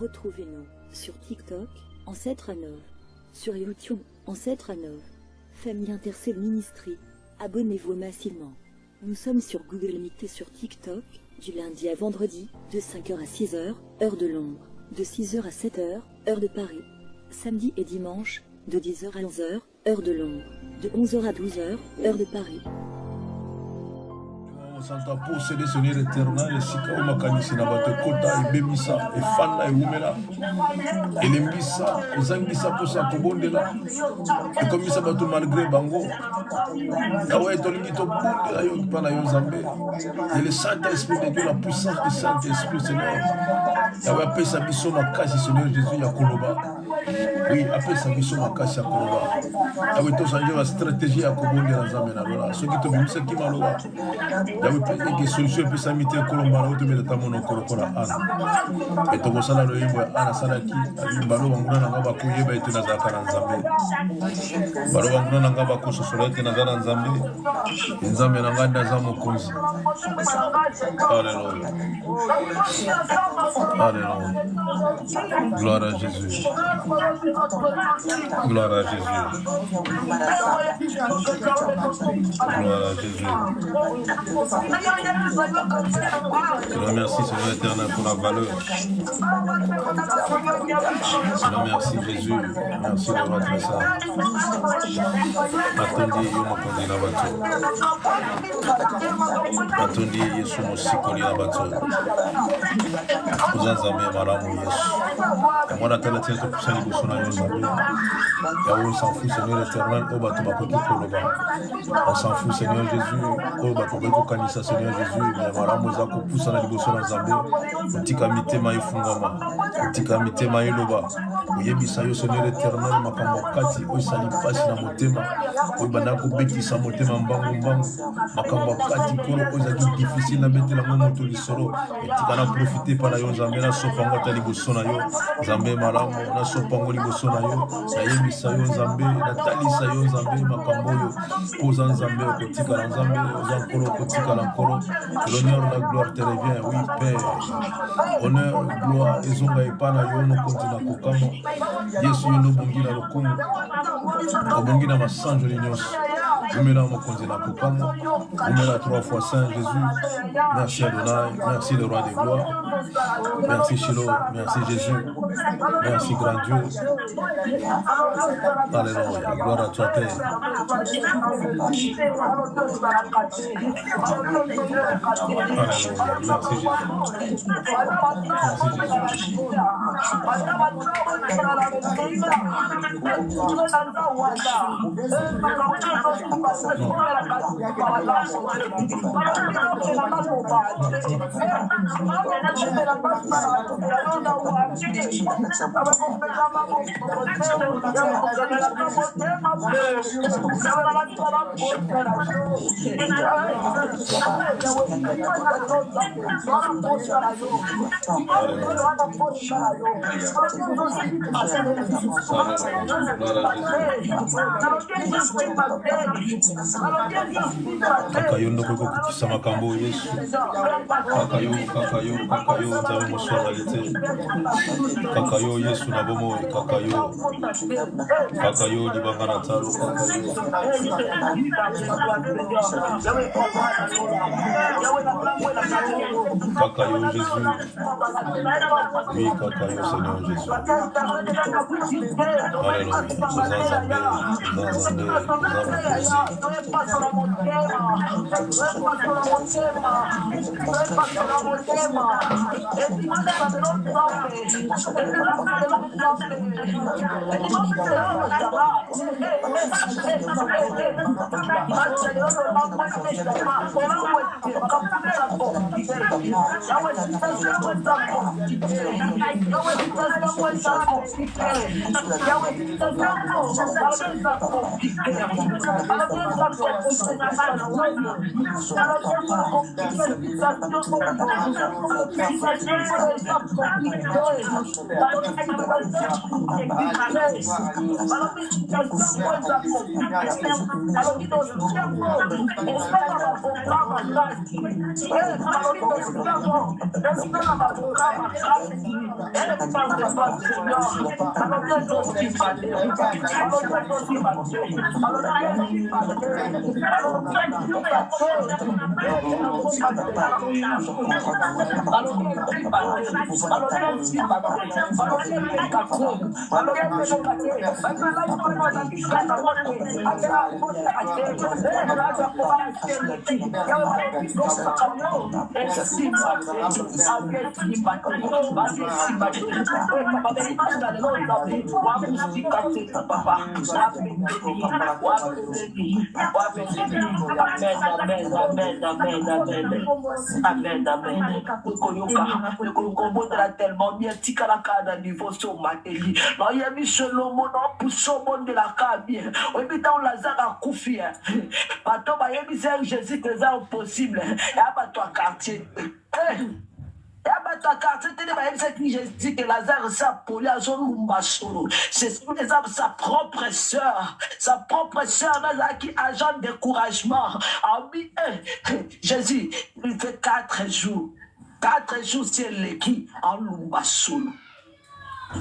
Retrouvez-nous sur TikTok, Ancêtre Anov, sur YouTube, Ancêtre Anov, Famille Intercelle Ministry. Abonnez-vous massivement. Nous sommes sur Google Meet et sur TikTok, du lundi à vendredi, de 5h à 6h, heure de Londres, de 6h à 7h, heure de Paris. Samedi et dimanche, de 10h à 11h, heure de Londres, de 11h à 12h, heure de Paris. Santa posséder Seigneur éternel, sika o makanisi na bato kota ebebisa efanda eumela elembisa ezangisa posa kobondela ekomisa bato malgré bango yawe tolingi tobondela yo mpana yo Nzambe et le Saint-Esprit de Dieu, la puissance du Saint-Esprit Seigneur yawe apesa biso makasi Seigneur Jésus ya koloba oui apesa biso makasi ya koloba yawe tosanje ba stratégie ya kobondela Nzambe na lola soki tobimisa kimaloba que solution peut s'amiter Colombano ou te mettre à mon Colocola Anna. Et ton salaire de Yimbo Anna Salaki, Balo Wanguna Nangaba Kuyeba et Nazaka Nzambe. Balo Wanguna Nangaba Koso Solete Nazara Nzambe. Nzambe Nanganda Zamo Kunzi. Alléluia. Alléluia. Gloire à Jésus. Gloire à Jésus. Gloire à Jésus. Je te remercie, Seigneur éternel, pour la valeur. Je te remercie, Jésus. Merci de votre ça. Attendez, yo mokondi na bato. Attendez, Yesu mosikoli na bato. Uzanzambe malamu Yesu. Mwana tala tia to kusali busona yo Nzambe. Yawe on s'en fout, Seigneur éternel, o bato bakoki koloba. On s'en fout, Seigneur Jésus, o bato bakoki kanisa Seigneur Jésus, mais malamu za kopusa na liboso na Nzambe. Otika mitema efungama. Otika mitema eloba. Oyebisa yo Seigneur éternel makambo kati osali pasi na motema. Oyebana kobetisa motema mbangu. Makambo kati kolo ozaki difficile na betela ngo moto lisolo. Etika na profiter par la yo Nzambe na sopango ta liboso na yo. Nzambe malamu na sopango liboso na yo. Oyebisa yo Nzambe na talisa yo Nzambe makambo yo. Koza Nzambe okotika na Nzambe ozankolo okotika na nkolo. L'honneur, la gloire te revient, oui Père. Honneur, gloire, ezonga epana yo mokonzi na kokamo. Yesu yo nobongi na lokumu. Obongi na masanjo nyonso. Umela mokonzi na kokamo. Umela 3 fois Saint Jésus. Merci Adonai, merci le roi des gloires. Merci Shiloh, merci Jésus. Merci grand Dieu. Alléluia, gloire à toi Père. Alléluia, merci Jésus. Kakayondo koko kupisa makambo Yesu. Kakayo nzawe moswalite. Kakayo Yesu na bomo kakayo libanga na talo kakayo Jésus. Oui kakayo Seigneur Jésus. Alléluia. tellement bien tika la kada niveau so mateli no yemi solomo no puso monde la kabie obita on lazara kufia bato ba yemi c'est Jésus que ça possible ya bato a quartier Jésus que Lazare sa poli à son solo. C'est sa propre sœur. Sa propre sœur qui agent de découragement. Jésus, il fait 4 jours. 4 jours, c'est l'équipe en lumba solo.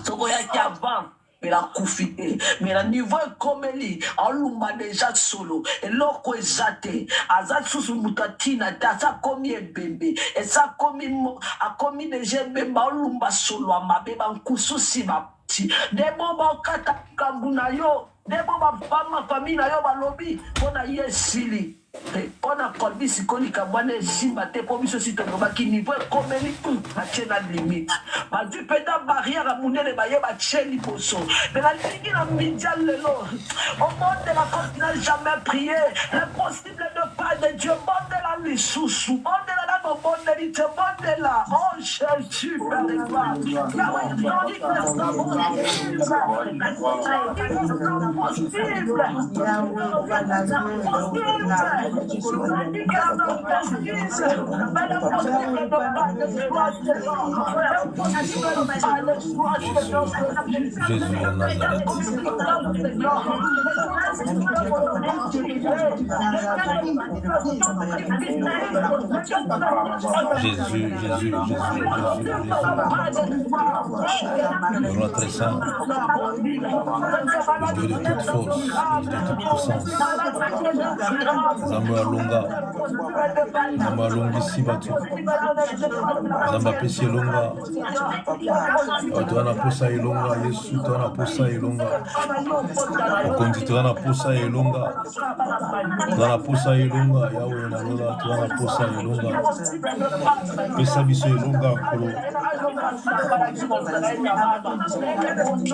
Ce qu'il y a avant. Mais la koufité, mais le niveau est comme lui, on l'a déjà solo, et l'autre est zaté, azat sous mutatina, ça comme bébé, et ça comme déjà bébé, on l'a solo, ma bébé, un coup souci, ma petite, des moments kata kambunayo, des moments femme, famille, nayo, balobi, on a yesili. On a colbi si koni kabwane simba te pour biso si tonoba ki niveau comme li a tena limite ma du peda barrière à munene ba yeba tcheli poso mais la ligue na mondial lelo au monde de la côte n'a jamais prié l'impossible de pas de Dieu monde de la lisusu monde de la monde de l'ité monde de la oh Jésus père de gloire Yahweh tonique Jésus en Nazareth. Jésus. Le roi très saint, le Dieu de toute force, le Dieu de toute puissance. Zamba longa, Zamba longi sibatu, Zamba pesi longa, Toana posa elonga, Yesu toana posa elonga, Okonzi toana posa elonga, toana posa elonga, Yahweh na lola toana posa elonga, pesa biso elonga kolo,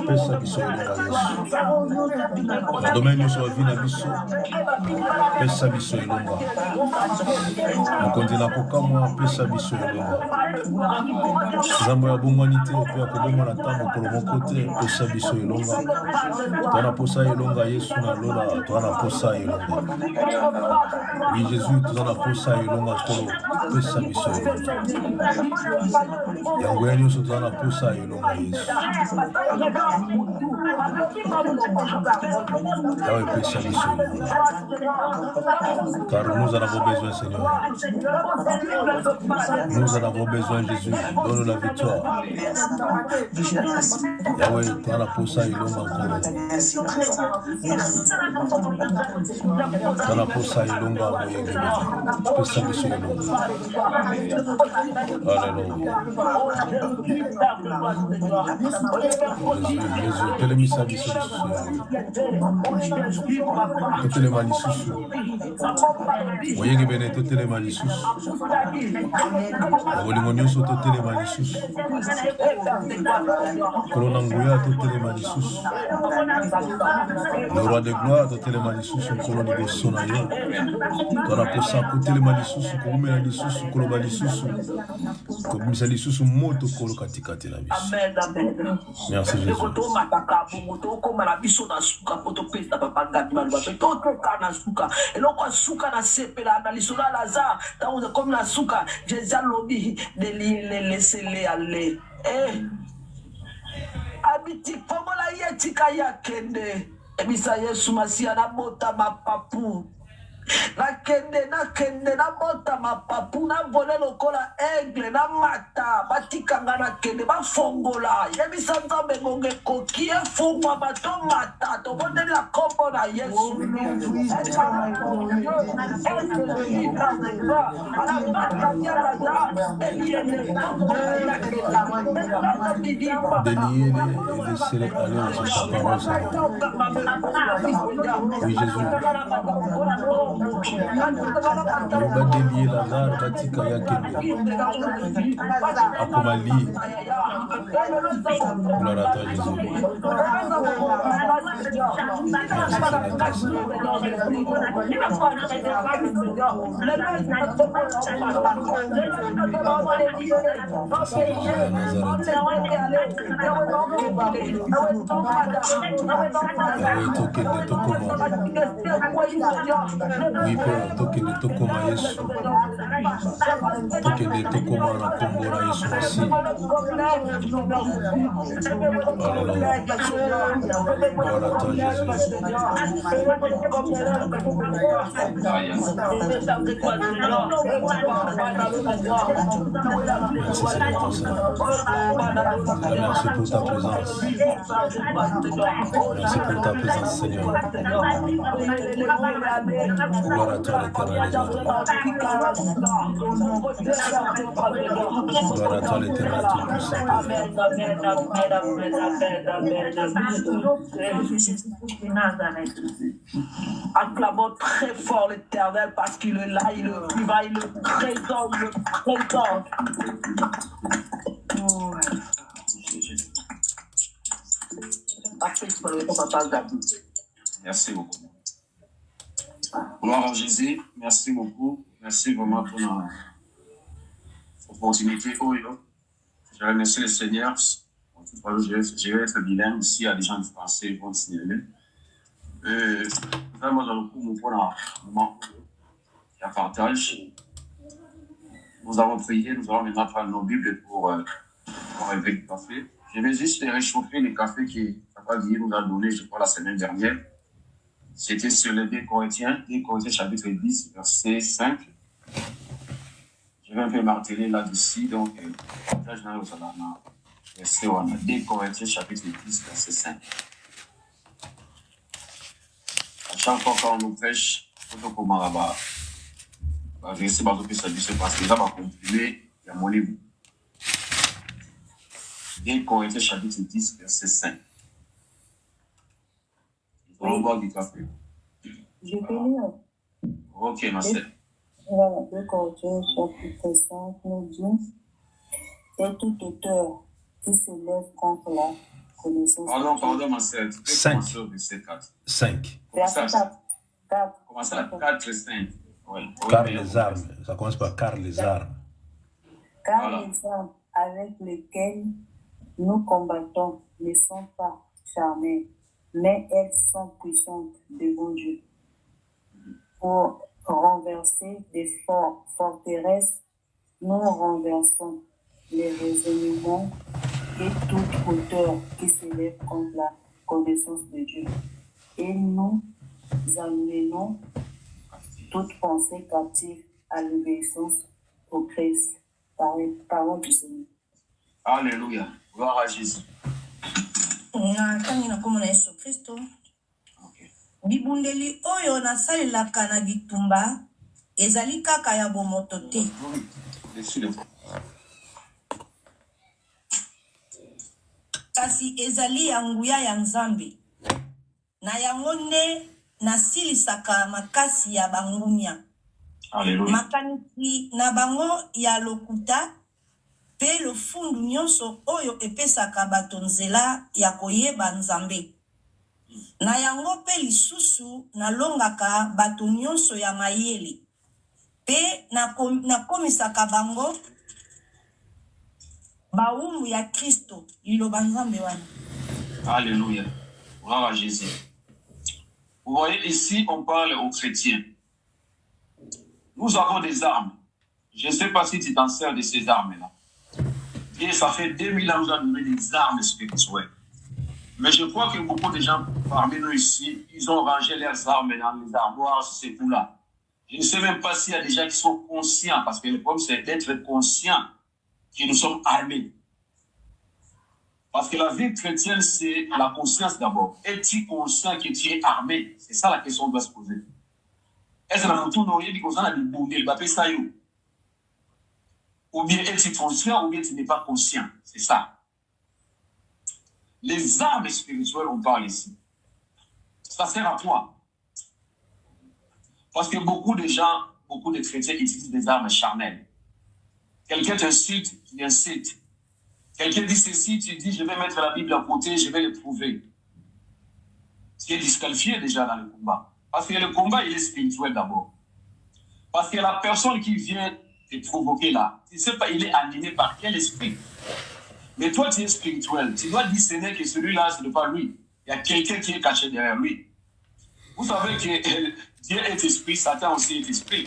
pesa biso elonga Yesu, na domaine nyonso ya vie na biso, pesa biso elonga, mokonzi na kokamwa pesa biso elonga, Nzambo ya bongwani te mpe akobongwana ntango mokolo moko te pesa biso elonga, toana posa elonga Yesu na lola toana posa elonga, oui Jésus toza na posa elonga kolo pesa biso elonga, yango ya nyonso toza na posa elonga Yesu, yawe pesa biso elonga, car nous en avons besoin Seigneur, nous en avons besoin Jésus, donne la victoire. Yahweh, toana posa elonga nkolo, toana posa elonga moyenge, pesa biso elonga. Alléluia. Jésus, telemisa biso lisusu, totelema lisusu, moyenge bene totelema lisusu, bolingo nyonso totelema lisusu, kolona nguya totelema lisusu, le roi de gloire totelema lisusu nkolo liboso na yo, toana posa kotelema lisusu, koumela lisusu, koloba lisusu moto kolo katikati na biso. Amen, amen. Merci Jésus. Laissez-les aller. Abiti pomola yetika yakende. Ebisa Yesu Masia na bota mapapu. Na kende na bota mapapu na vole lokola aigle na mata batikanga na kende ba fongola yebisa nzambe bonge koki efungwa bato mata to bondeli la kombo na Yesu Déliez-les et laissez-les aller en sa parole, Seigneur. Oui, Jésus. On va délier Lazare, Batika Yakende. Akomali. Gloire à toi, Jésus. Oui, Père, tokende tokoma Yesu. Tokende tokoma na kombora Yesu aussi. Alléluia. Gloire à toi, Jésus. Merci Seigneur pour ça. Merci pour ta présence. Merci pour ta présence, Seigneur. Gloire à toi, l'Éternel. Gloire à toi, l'Éternel Tout-Puissant. Acclamons très fort l'Éternel parce qu'il est là, il est vivant, il est présent, il est présent. Merci beaucoup. Gloire à Jésus, merci beaucoup. Merci vraiment pour l'opportunité. Je remercie le Seigneur. Je vais être bilingue. Ici, il y a des gens du français qui vont signaler. Vraiment, dans le coup, mon moment à partage. Nous avons prié, nous allons maintenant prendre nos Bibles pour réveiller le café. Je vais juste réchauffer le café que Papa Guillaume nous a donné, je crois, la semaine dernière. C'était sur les 2 Corinthiens chapitre 10, verset 5. Je vais un peu marteler là-dessus, donc, là, je vais au Salama. Verset 2 Corinthiens chapitre 10, verset 5. À chaque fois qu'on nous prêche, on comment là-bas, on va rester dans le service parce que là, on va continuer à mon livre. 2 Corinthiens chapitre 10, verset 5. On va boire du café. Je peux lire. Ok, ma sœur. Voilà, 2 Corinthiens chapitre 5 nous dit et tout auteur qui se lève contre la connaissance. Pardon, ma sœur. 5. 5. Verset 4. 4. Comment ça, 4 et 5. Oui. Car les armes, ça commence par car les armes. Car Voilà. les armes avec lesquelles nous combattons ne sont pas charnelles, mais elles sont puissantes devant Dieu pour renverser des forteresses. Nous renversons les raisonnements et toute hauteur qui s'élève contre la connaissance de Dieu. Et nous amenons toute pensée captive à l'obéissance au Christ. Parole du Seigneur. Alléluia. Gloire à Jésus. Natangi na komona Yesu Kristo. Okay. Bibundeli oyo nasalelaka na bitumba ezali kaka ya bomoto te. Kasi ezali ya nguya ya Nzambe. Na yango nde nasilisaka makasi ya bangunya. Alléluia. Makanisi na bango ya lokuta pe lofundu nyonso oyo epesaka bato nzela ya koyeba Nzambe. Na yango pe lisusu nalongaka bato nyonso ya mayele. pe nakomisaka bango baumbu ya Kristo liloba Nzambe wana. Alléluia. Gloire à Jésus. Vous voyez, ici, on parle aux chrétiens. Nous avons des armes. Je ne sais pas si tu t'en sers de ces armes-là. Et ça fait 2000 ans que nous avons donné des armes spirituelles. Mais je crois que beaucoup de gens parmi nous ici, ils ont rangé leurs armes dans les armoires, ces coups-là. Je ne sais même pas s'il y a des gens qui sont conscients, parce que le problème, c'est d'être conscient que nous sommes armés. Parce que la vie chrétienne, c'est la conscience d'abord. Es-tu conscient que tu es armé? C'est ça la question qu'on doit se poser. Est-ce que ou bien es-tu conscient ou bien tu n'es pas conscient? C'est ça. Les armes spirituelles, on parle ici. Ça sert à quoi? Parce que beaucoup de gens, beaucoup de chrétiens utilisent des armes charnelles. Quelqu'un t'insulte, tu l'insultes. Quelqu'un dit ceci, tu dis je vais mettre la Bible à côté, je vais le prouver. Tu es disqualifié déjà dans le combat. Parce que le combat, il est spirituel d'abord. Parce que la personne qui vient te provoquer là, tu ne sais pas, il est animé par quel esprit. Mais toi, tu es spirituel. Tu dois discerner que celui-là, ce n'est pas lui. Il y a quelqu'un qui est caché derrière lui. Vous savez que Dieu est esprit, Satan aussi est esprit.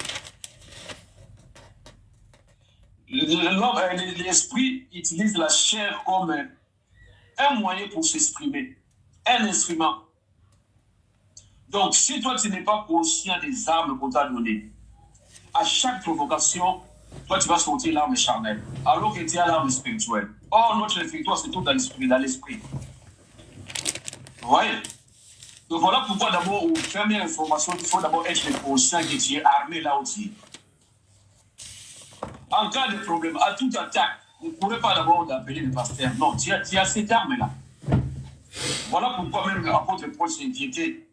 L'esprit utilise la chair comme un moyen pour s'exprimer, un instrument. Donc, si toi, tu n'es pas conscient des armes qu'on t'a données, à chaque provocation, toi, tu vas sortir l'arme charnelle, alors que tu as l'arme spirituelle. Or, notre victoire, c'est tout dans l'esprit. Vous voyez? Donc, voilà pourquoi, d'abord, aux premières informations, il faut d'abord être conscient que tu es armé là aussi. En cas de problème, à toute attaque, vous ne pourrez pas d'abord appeler le pasteur. Non, tu as cette arme-là. Voilà pourquoi même l'apôtre Paul s'inquiétait.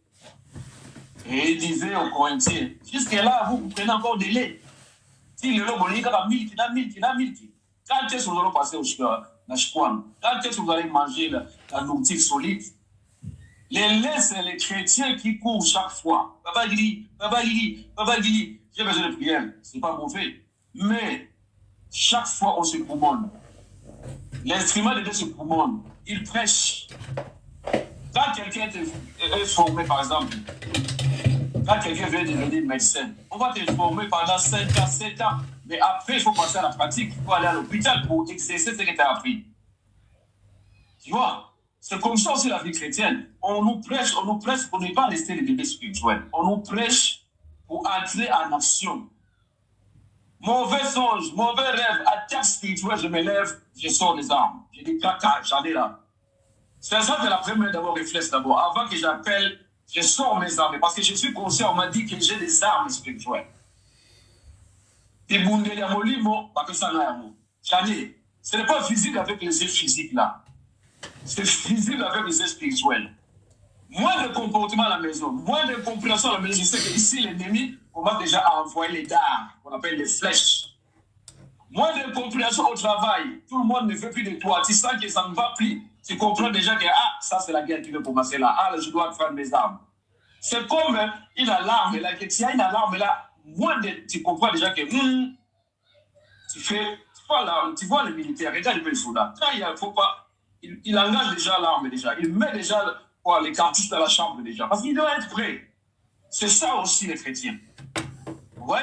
Et il disait aux Corinthiens, jusque-là, vous prenez encore des laits. Si le lobo il y a milk. Quand est-ce que vous allez passer au Nashkwan? Quand est-ce que vous allez manger la nourriture solide? Les laits, c'est les chrétiens qui courent chaque fois. Papa Gili, j'ai besoin de prière. C'est pas mauvais. Mais chaque fois, on se commande. L'instrument de Dieu se commande. Il prêche. Quand quelqu'un est formé, par exemple, quand quelqu'un veut devenir médecin, on va te former pendant 5 ans, 7 ans. Mais après, il faut passer à la pratique. Il faut aller à l'hôpital pour exercer ce que tu as appris. Tu vois? C'est comme ça aussi la vie chrétienne. On nous prêche pour ne pas rester les bébés spirituels. On nous prêche pour entrer en action. Mauvais songe, mauvais rêve, attaque spirituelle, je me lève, je sors les armes. Je dis caca, j'en ai là. C'est ça que la première d'abord réflexe d'abord. Avant que j'appelle, je sors mes armes. Parce que je suis conscient, on m'a dit que j'ai des armes spirituelles. J'en ai. Ce n'est pas visible avec les yeux physiques là. C'est visible avec les yeux spirituels. Moins de comportement à la maison, moins de compréhension à la maison. Je sais qu'ici, l'ennemi, on va déjà envoyer les dards, qu'on appelle les flèches. Moins de compréhension au travail. Tout le monde ne veut plus de toi. Tu sens que ça ne va plus. Tu comprends déjà que, ça c'est la guerre qui veut commencer là. Je dois faire mes armes. C'est comme une alarme là, que tu as une alarme là, tu comprends déjà que, tu vois le militaire, regarde le soldat. Quand il faut pas, il engage déjà l'arme déjà. Il met déjà les cartouches dans la chambre déjà. Parce qu'il doit être prêt. C'est ça aussi les chrétiens. Ouais.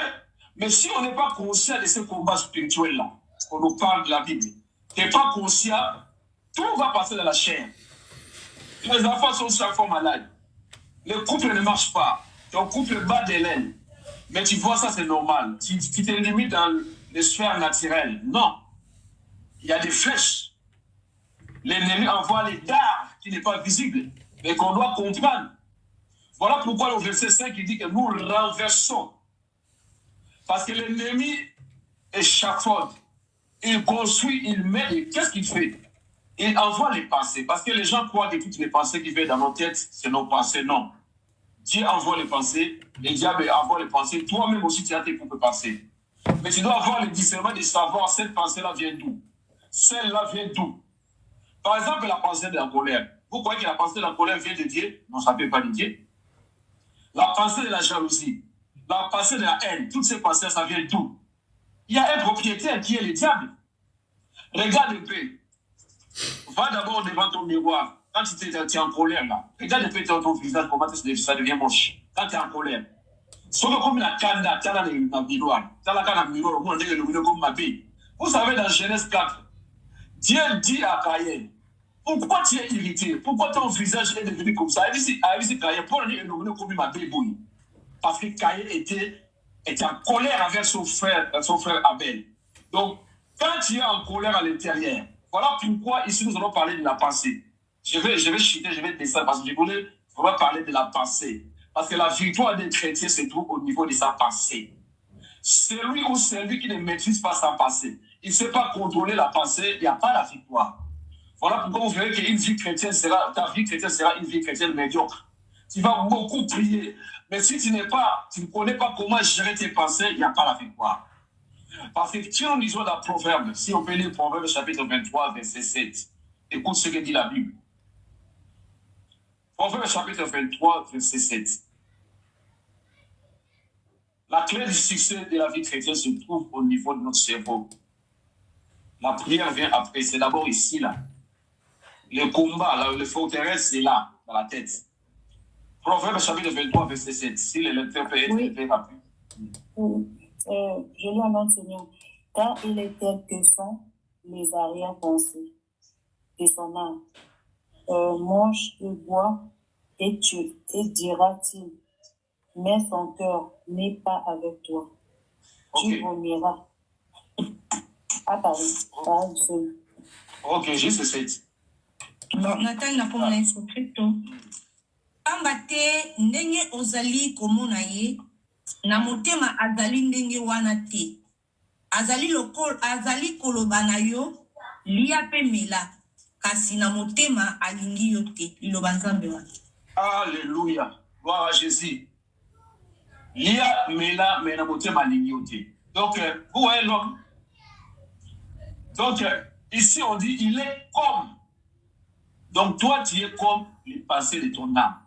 Mais si on n'est pas conscient de ce combat spirituel-là, on nous parle de la Bible, tu n'es pas conscient, tout va passer dans la chair. Les enfants sont chaque fois malades. Le couple ne marche pas. Ton couple bat des laines. Mais tu vois ça, c'est normal. Tu te limites dans les sphères naturelles. Non. Il y a des flèches. L'ennemi envoie les dards qui n'est pas visible, mais qu'on doit comprendre. Voilà pourquoi le verset 5 il dit que nous renversons. Parce que l'ennemi échafaude. Il construit, il met, et qu'est-ce qu'il fait? Il envoie les pensées. Parce que les gens croient que toutes les pensées qui viennent dans nos têtes, c'est nos pensées. Non. Dieu envoie les pensées, le diable envoie les pensées. Toi-même aussi, tu as tes propres pensées. Mais tu dois avoir le discernement de savoir cette pensée-là vient d'où. Celle-là vient d'où. Par exemple, la pensée de la colère. Vous croyez que la pensée de la colère vient de Dieu? Non, ça ne vient pas de Dieu. La pensée de la jalousie. la pensée de la haine, toutes ces pensées, ça vient d'où? Il y a un propriétaire qui est le diable. Regarde un peu. Va d'abord devant ton miroir. Quand tu es en colère, là, regarde un peu ton visage, comment ça devient moche. Quand tu es en colère. Sauf comme la canda, tu as la miroir. Tu as la miroir, comme ma vie. Vous savez, dans Genèse 4, Dieu dit à Caïn, pourquoi tu es irrité? Pourquoi ton visage est devenu comme ça? Il dit Caïn, pourquoi tu es devenu comme ma bébouille? Parce que Caïn était en colère avec son frère Abel. Donc, quand tu es en colère à l'intérieur, voilà pourquoi ici nous allons parler de la pensée. Je vais chuter, je vais descendre parce que je voulais vraiment parler de la pensée. Parce que la victoire des chrétiens se trouve au niveau de sa pensée. Celui ou celui qui ne maîtrise pas sa pensée, il ne sait pas contrôler la pensée, il n'y a pas la victoire. Voilà pourquoi vous verrez qu'une vie chrétienne ta vie chrétienne sera une vie chrétienne médiocre. Tu vas beaucoup prier, mais si tu ne connais pas comment gérer tes pensées, il n'y a pas la victoire. Parce que si nous lisons dans Proverbe, si on peut lire Proverbe chapitre 23, verset 7, écoute ce que dit la Bible. Proverbe chapitre 23, verset 7. La clé du succès de la vie chrétienne se trouve au niveau de notre cerveau. La prière vient après, c'est d'abord ici, là. Le combat, le forteresse, c'est là, dans la tête. Proverbe chapitre 23, verset 7. Si le lecteur peut être rapide. Je lui annonce, Seigneur, car il est tel que sont les arrière-pensées de son âme. Mange et bois, et dira-t-il, mais son cœur n'est pas avec toi. Tu vomiras. Ah, pardon. Ok, juste 7. Bon, Nathan n'a pas mon Christo. Ambate ndenge ozali komona ye na motema azali ndenge wana te. Azali koloba na yo lia pe mela kasi na motema alingi yo te. Liloba Nzambe wana. Alléluia. Gloire à Jésus. Lia mela mais na motema alingi yo te. Donc vous voyez l'homme. Donc ici on dit il est comme. Donc toi tu es comme les pensées de ton âme.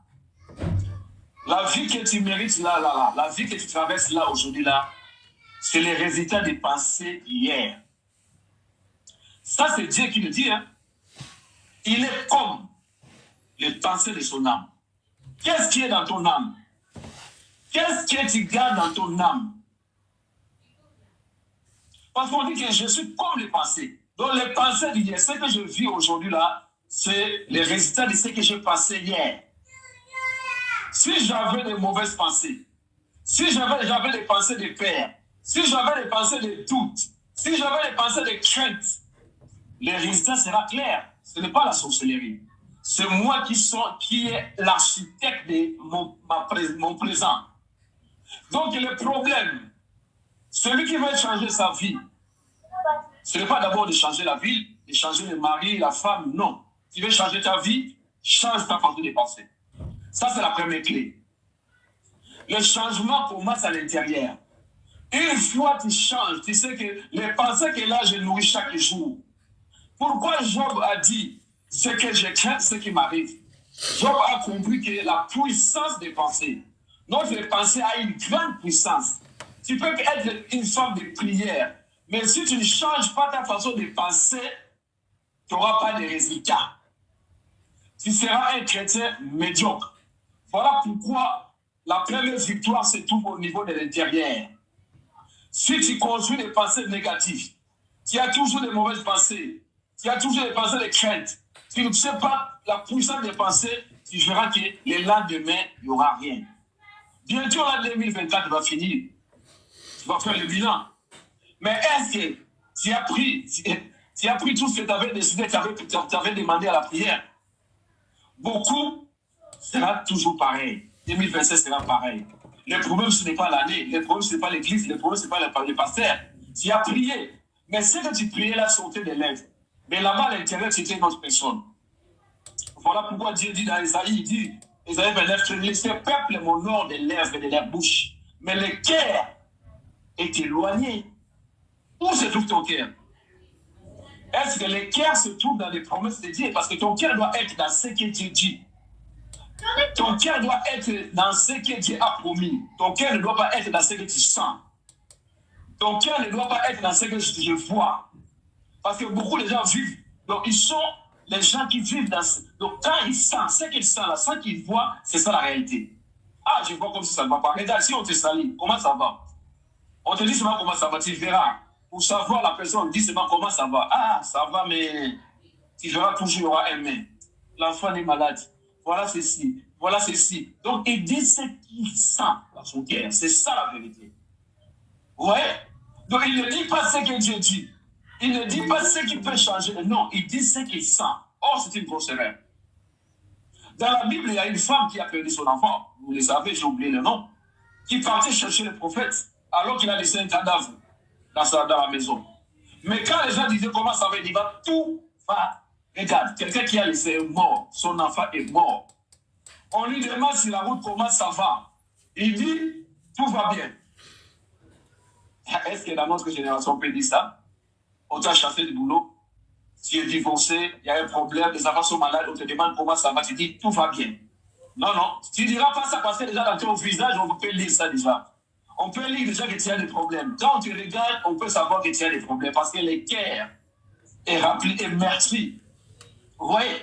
La vie que tu mérites là, la vie que tu traverses là, aujourd'hui, là, c'est le résultat des pensées d'hier. Ça, c'est Dieu qui le dit. Hein? Il est comme les pensées de son âme. Qu'est-ce qui est dans ton âme? Qu'est-ce que tu gardes dans ton âme? Parce qu'on dit que je suis comme les pensées. Donc, les pensées d'hier, ce que je vis aujourd'hui, là, c'est le résultat de ce que j'ai passé hier. Si j'avais des mauvaises pensées, si j'avais des pensées de peur, si j'avais des pensées de doute, si j'avais des pensées de crainte, le résultat sera clair. Ce n'est pas la sorcellerie. C'est moi qui est l'architecte de mon présent. Donc le problème, celui qui veut changer sa vie, ce n'est pas d'abord de changer la vie, de changer le mari, la femme, non. Tu veux changer ta vie, change ta façon de penser. Ça, c'est la première clé. Le changement commence à l'intérieur. Une fois tu changes, tu sais que les pensées que là, je nourris chaque jour. Pourquoi Job a dit ce que je crains, ce qui m'arrive? Job a compris que la puissance des pensées, notre pensée a une grande puissance. Tu peux être une femme de prière, mais si tu ne changes pas ta façon de penser, tu n'auras pas de résultats. Tu seras un chrétien médiocre. Voilà pourquoi la première victoire se trouve au niveau de l'intérieur. Si tu construis des pensées négatives, tu as toujours des mauvaises pensées, tu as toujours des pensées de crainte, tu ne sais pas la puissance des pensées, tu verras que le lendemain, il n'y aura rien. Bientôt, l'année 2024 va finir. Tu vas faire le bilan. Mais est-ce que tu as pris tout ce que tu avais décidé, tu avais demandé à la prière? Beaucoup sera toujours pareil. 2027 sera pareil. Le problème, ce n'est pas l'année. Le problème, ce n'est pas l'église. Le problème, ce n'est pas le pasteur. Tu as prié. Mais ce que tu priais là, sautait des lèvres. Mais là-bas, à l'intérieur, c'était une autre personne. Voilà pourquoi Dieu dit dans Isaïe, il dit, Isaïe 29, ce peuple m'honore des lèvres et de la bouche. Mais le cœur est éloigné. Où se trouve ton cœur? Est-ce que le cœur se trouve dans les promesses de Dieu? Parce que ton cœur doit être dans ce que Dieu dit. Ton cœur doit être dans ce que Dieu a promis. Ton cœur ne doit pas être dans ce que tu sens. Ton cœur ne doit pas être dans ce que je vois. Parce que beaucoup de gens vivent. Donc, ils sont les gens qui vivent dans ce... Donc, quand ils sentent, ce qu'ils sentent, là, ce qu'ils voient, c'est ça la réalité. Ah, je vois comme si ça ne va pas. Regarde, si on te salit, comment ça va? On te dit seulement comment ça va, tu verras. Pour savoir la personne, on dit seulement comment ça va. Ah, ça va, mais tu verras toujours, il y aura un mais. L'enfant est malade. Voilà ceci. Voilà ceci. Donc, il dit ce qu'il sent dans son cœur. C'est ça la vérité. Ouais. Donc, il ne dit pas ce que Dieu dit. Il ne dit pas ce qui peut changer. Non, il dit ce qu'il sent. Or, c'est une grosse erreur. Dans la Bible, il y a une femme qui a perdu son enfant. Vous le savez, j'ai oublié le nom. Qui partait chercher le prophète alors qu'il a laissé un cadavre dans la maison. Mais quand les gens disaient comment ça va, il dit tout va. Regarde, quelqu'un qui a laissé un mort, son enfant est mort. On lui demande si la route, comment ça va. Il dit, tout va bien. Est-ce que dans notre génération, on peut dire ça? On t'a chassé du boulot, tu es divorcé, il y a un problème, les enfants sont malades, on te demande comment ça va, tu dis, tout va bien. Non, non, tu ne diras pas ça parce que déjà dans ton visage, on peut lire ça déjà. On peut lire déjà que tu as des problèmes. Quand on te regarde, on peut savoir que tu as des problèmes parce que le cœur est rempli et meurtri. Vous voyez?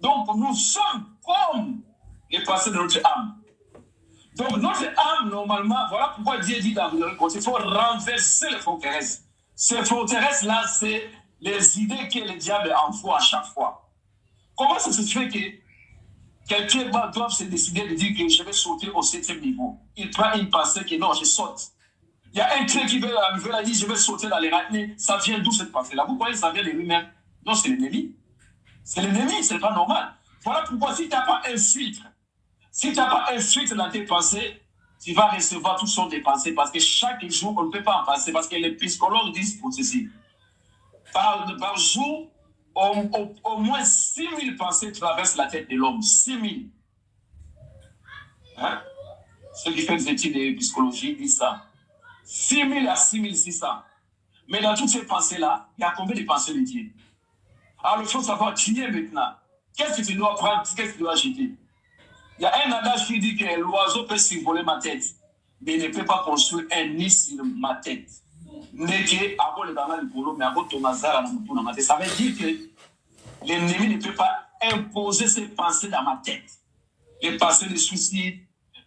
Donc, nous sommes comme les passés de notre âme. Donc, notre âme, normalement, voilà pourquoi Dieu dit dans le côté, il faut renverser les forteresses. Ces forteresses-là, c'est les idées que le diable envoie à chaque fois. Comment ça se fait que quelqu'un doit se décider de dire que je vais sauter au 7e niveau? Il prend une pensée que non, je saute. Il y a un train qui veut la dire, je vais sauter dans les râteliers. Ça vient d'où cette pensée-là? Vous croyez que ça vient de lui-même? Non, c'est l'ennemi. C'est l'ennemi, c'est pas normal. Voilà pourquoi si tu n'as pas un filtre, dans tes pensées, tu vas recevoir toutes sortes de pensées parce que chaque jour, on ne peut pas en penser parce que les psychologues disent pour ceci. Par jour, au moins 6000 pensées traversent la tête de l'homme. 6000. Hein? Ceux qui font des études de psychologie disent ça. 6000 à 6600. Mais dans toutes ces pensées-là, il y a combien de pensées de Dieu? Alors, il faut savoir qui est maintenant. Qu'est-ce que tu dois prendre? Qu'est-ce que tu dois jeter? Il y a un adage qui dit que l'oiseau peut survoler ma tête, mais il ne peut pas construire un nid sur ma tête. Ça veut dire que l'ennemi ne peut pas imposer ses pensées dans ma tête. Les pensées de suicide,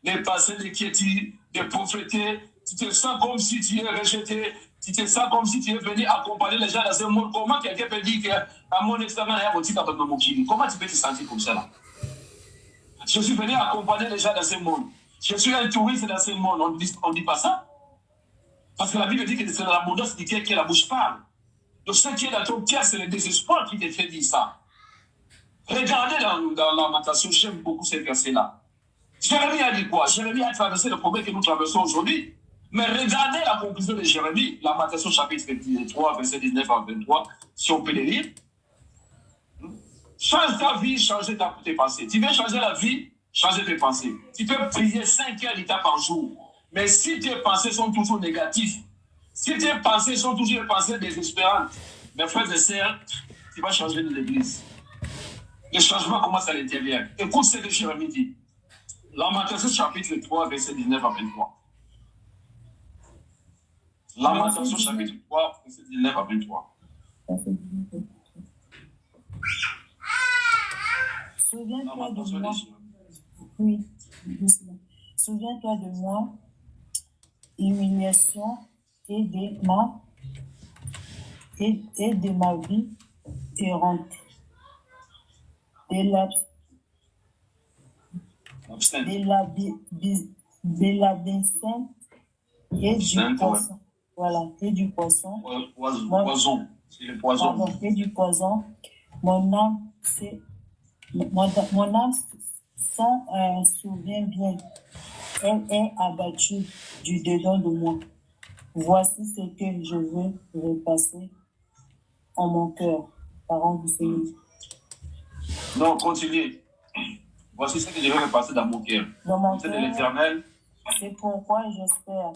les pensées de quiétude, de pauvreté. Tu te sens comme si tu es rejeté. Tu te sens comme si tu es venu accompagner les gens dans ce monde. Comment quelqu'un peut dire qu'à mon examen, comment tu peux te sentir comme ça là? Je suis venu accompagner les gens dans ce monde. Je suis un touriste dans ce monde. On ne dit pas ça. Parce que la Bible dit que c'est l'abondance du cœur que la bouche parle. Donc ce qui est dans ton cœur, c'est le désespoir qui te fait dire ça. Regardez dans Lamentation, j'aime beaucoup ces versets-là. Jérémie a dit quoi? Jérémie a traversé le problème que nous traversons aujourd'hui. Mais regardez la conclusion de Jérémie, Lamentation chapitre 3, verset 19 à 23, si on peut les lire. Change ta vie, change tes pensées. Tu veux changer la vie, changer tes pensées. Tu peux prier 5 heures d'état par jour. Mais si tes pensées sont toujours négatives, si tes pensées sont toujours des pensées désespérantes, mes frères et sœurs, tu vas changer de l'église. Le changement commence à l'intérieur. Écoute ce que Jérémie dit. Lamentation chapitre 3, verset 19 à 23. Lamentation chapitre 3, verset 19 à 23. Souviens-toi de moi. Oui, doucement. Souviens-toi de moi, humiliation et de ma vie errante, de l'absinthe et du poisson. Voilà, et du poisson. Poison, c'est le poison. Pardon, et du poison. Mon âme s'en souvient bien. Elle est abattue du dedans de moi. Voici ce que je veux repasser en mon cœur. Parents du Seigneur. Non, continue. Voici ce que je vais repasser dans mon cœur. Dans mon C'est cœur, de l'Éternel. c'est pourquoi j'espère.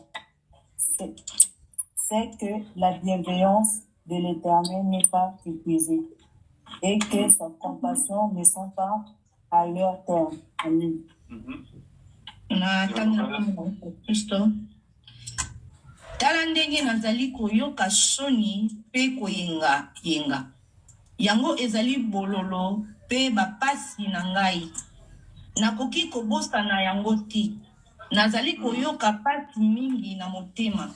C'est que la bienveillance de l'Éternel n'est pas épuisée et que sa compassion ne sont pas à leur terme. Amen. Na tanga Kristo. Tala ndenge nazali koyoka soni pe koyenga yenga. Yango ezali bololo pe bapasi na ngai. Nakoki kobosa na yango ti. Nazali koyoka pasi mingi na motema.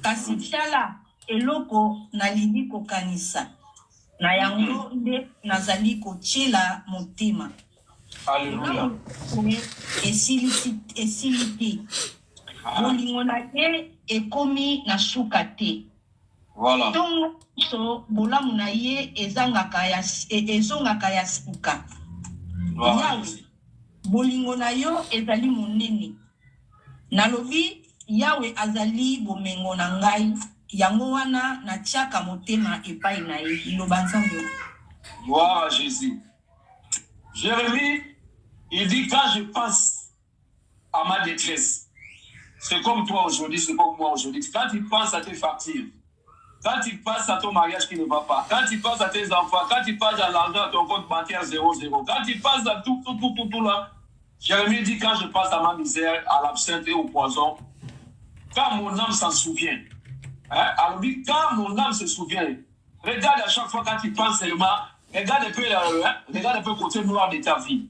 Kasi tala eloko nalingi kokanisa. Na yango nde nazali kotiela motema. Alléluia. Esiliti. Bolingo na ye ekomi na suka te. Voilà. Tongo so bolamu na ye ezongaka ya suka. Yawe, bolingo na yo ezali monene. Nalobi Yawe azali bomengo na ngai. Yango wana na tiaka motema epai na ye. Iloba Nzambe. Gloire à Jésus. Jérémie, il dit quand je pense à ma détresse, c'est comme toi aujourd'hui, c'est comme moi aujourd'hui. Quand tu penses à tes factures, quand tu penses à ton mariage qui ne va pas, quand tu penses à tes enfants, quand tu penses à l'argent, à ton compte bancaire 0,0, quand tu penses à tout là, Jérémie dit quand je pense à ma misère, à l'absinthe et au poison, quand mon âme s'en souvient, hein, alors dit quand mon âme se souvient, regarde à chaque fois quand tu penses seulement, regarde un peu le côté noir de ta vie.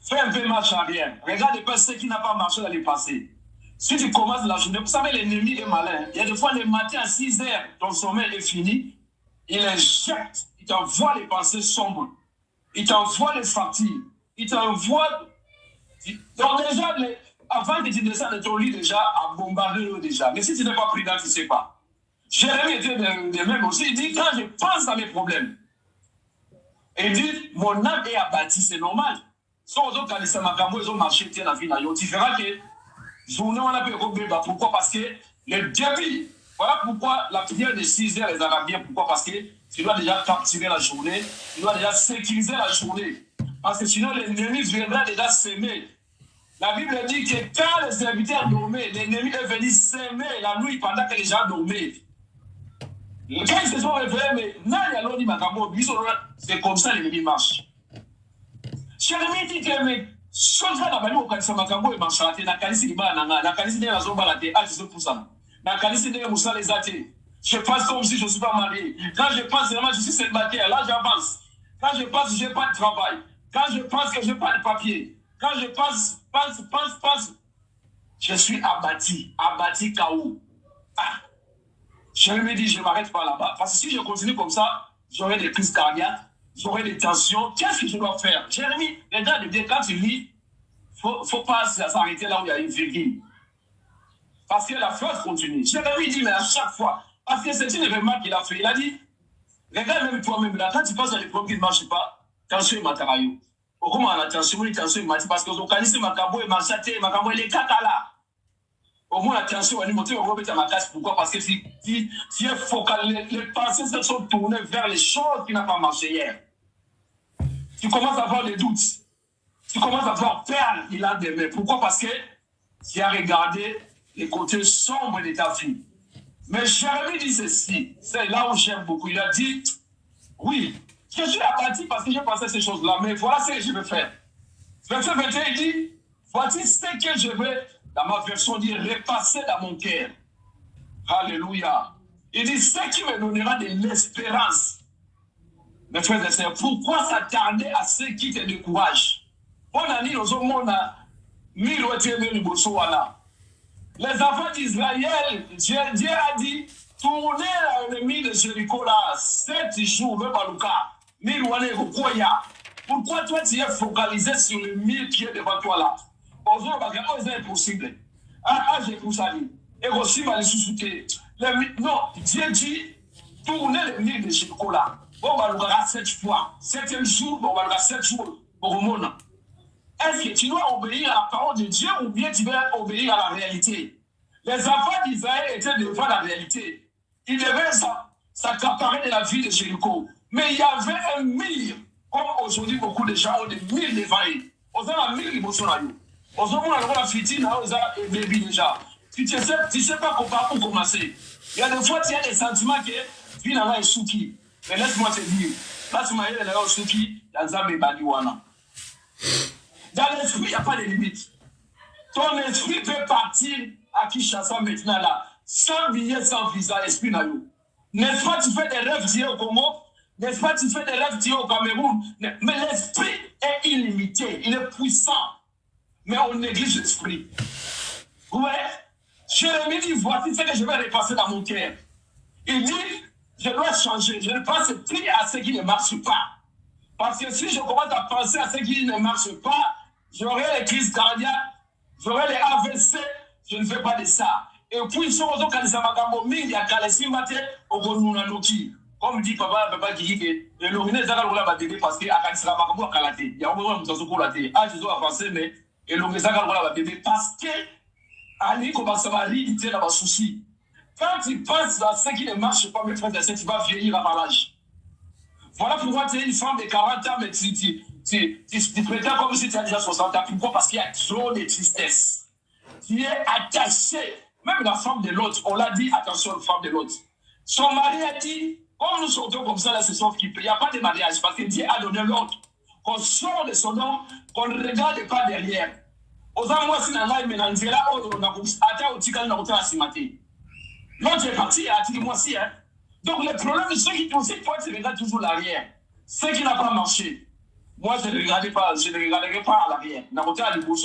Fais un peu marche arrière. Regarde un peu ce qui n'a pas marché dans le passé. Si tu commences la journée, vous savez, l'ennemi est malin. Il y a des fois, le matin à 6 heures, ton sommeil est fini. Il injecte, il t'envoie les pensées sombres. Il t'envoie les factures. Il t'envoie. Donc, déjà, avant que tu descendes de ton lit, déjà, à bombarder déjà. Mais si tu n'es pas prudent, tu ne sais pas. Jérémie était de même aussi. Il dit quand je pense à mes problèmes, et il dit mon âme est abattue, c'est normal. Si on a marché, tu verras que journée, on a pu pourquoi? Parce que le début, voilà pourquoi la prière de 6 heures les Arabiens, pourquoi? Parce que tu dois déjà capturer la journée, tu dois déjà sécuriser la journée. Parce que sinon, l'ennemi viendra déjà s'aimer. La Bible dit que quand les serviteurs dormaient, l'ennemi est venu s'aimer la nuit pendant que les gens dormaient. Quand ils se sont réveillés, mais c'est comme ça l'ennemi marche. Jérémie dit que mais soja na bali okanisa makambo e manchate na kanisi libana na kanisi ne azomba te a se poussa na kanisi ne musala ezate. Je pense comme si je suis pas marié. Quand je pense vraiment je suis célibataire, là j'avance. Quand je pense j'ai pas de travail, quand je pense que j'ai pas de papier, quand je pense je suis abattu KO. Ah. Jérémie dit je m'arrête pas là-bas parce que si je continue comme ça, j'aurai des crises cardiaques. J'aurai des tensions, qu'est-ce que je dois faire? Jérémie, regarde bien, quand tu lis, il ne faut pas s'arrêter là où il y a une virgule. Parce que la phrase continue. Jérémie dit, mais à chaque fois, parce que c'est une remarque qu'il a fait, il a dit, regarde même toi-même là, quand tu passes dans les problèmes qui ne marchent pas, tension est matarayo. Comment on a tension est matarayo? Parce que vous connaissez ma cabo et ma chaté, ma cabo et les là. Au moins la tension est montée, on va mettre ma casse. Pourquoi? Parce que si tu es focalisé, les pensées se sont tournées vers les choses qui n'ont pas marché hier. Tu commences à avoir des doutes. Tu commences à avoir peur il a des mains. Pourquoi? Parce que tu as regardé les côtés sombres de ta vie. Mais Jérémie dit ceci, c'est là où j'aime beaucoup. Il a dit, oui, je suis abattu parce que j'ai pensé à ces choses-là, mais voilà ce que je vais faire. Verset 21, il dit, voici ce que je vais, dans ma version, dire, repasser dans mon cœur. Alléluia. Il dit, ce qui me donnera de l'espérance. Mes frères et sœurs, pourquoi s'attarder à ceux qui te découragent? On a dit, nous avons les enfants d'Israël, Dieu a dit, tournez l'ennemi de Jéricho là, 7 jours, même à Lucas. Pourquoi toi tu es focalisé sur le mur qui est devant toi là? C'est impossible. J'ai pour ça dit. Et aussi, va les sous-souter. Non, Dieu dit, tournez le mur de Jéricho là. On va le regarder 7 fois. 7e jour, on va le regarder 7 jours pour le monde. Est-ce que tu dois obéir à la parole de Dieu ou bien tu dois obéir à la réalité? Les enfants d'Israël étaient devant la réalité. Ils devaient s'accaparer de la vie de Jéricho. Mais il y avait un mur. Comme aujourd'hui, beaucoup de gens ont des murs devant eux. On a un mur qui est on a la fitine, on a un bébé déjà. Tu ne sais pas par où commencer. Il y a des fois, tu as des sentiments que tu n'as pas souki. Mais laisse-moi te dire, là, tu m'as dit, il y a un souki, il y a un bébé. Dans l'esprit, il n'y a pas de limite. Ton esprit peut partir à Kinshasa maintenant là, sans billet, sans visa, l'esprit n'a eu. N'est-ce pas, tu fais des rêves d'hier au Congo? N'est-ce pas, tu fais des rêves d'hier au Cameroun? Mais l'esprit est illimité, il est puissant. Mais on néglige l'esprit. Ouais, Jérémie dit, voici ce que je vais repasser dans mon cœur. Il dit, je dois changer, je ne pense plus à ce qui ne marche pas. Parce que si je commence à penser à ce qui ne marche pas, j'aurai les crises cardiaques, j'aurai les AVC, je ne fais pas de ça. Et puis, si on a il y a comme dit papa qui dit que l'origine est à bébé parce qu'il y a il y a un moment où je dois avancer, mais l'origine est à bébé parce que Ali commence à réaliser dans souci. Quand tu penses à ce qui ne marche pas, mes frères et sœurs, tu vas vieillir à l'âge. Voilà pourquoi tu es une femme de 40 ans, mais tu prétends comme si tu as déjà 60 ans. Pourquoi? Parce qu'il y a trop de tristesse. Tu es attaché. Même la femme de l'autre, on l'a dit, attention, la femme de l'autre. Son mari a dit, comme nous sortons comme ça, là, c'est sauf qu'il peut. Il n'y a pas de mariage, parce que Dieu a donné l'autre. Qu'on sort de son nom, qu'on ne regarde pas derrière. Aux moi, si on a mélangé là, on a atteint au tical, on a assimaté. L'autre est parti, a dit moi aussi, hein. Donc, le problème, c'est ceux qui toi, tu regardes toujours l'arrière. Ce qui n'a pas marché. Moi, je ne regarderai pas à l'arrière.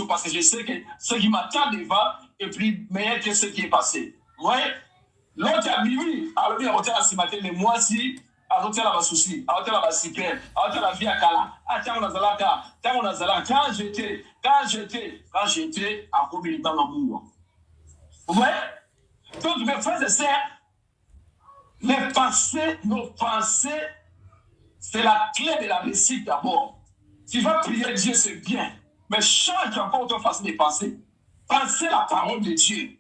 Parce que je sais que ce qui m'attend devant est plus meilleur que ce qui est passé. Ouais. L'autre a dit oui, alors il a voté à ce matin, mais moi aussi, à voter à la souci, à voter à la super, à voter à la vie à Kala, à Tamonazalaka, quand j'étais à Kobi dans l'amour. Ouais. Donc, mes frères et sœurs, nos pensées, c'est la clé de la réussite d'abord. Tu vas prier Dieu, c'est bien. Mais change encore ton façon de penser. Pensez la parole de Dieu.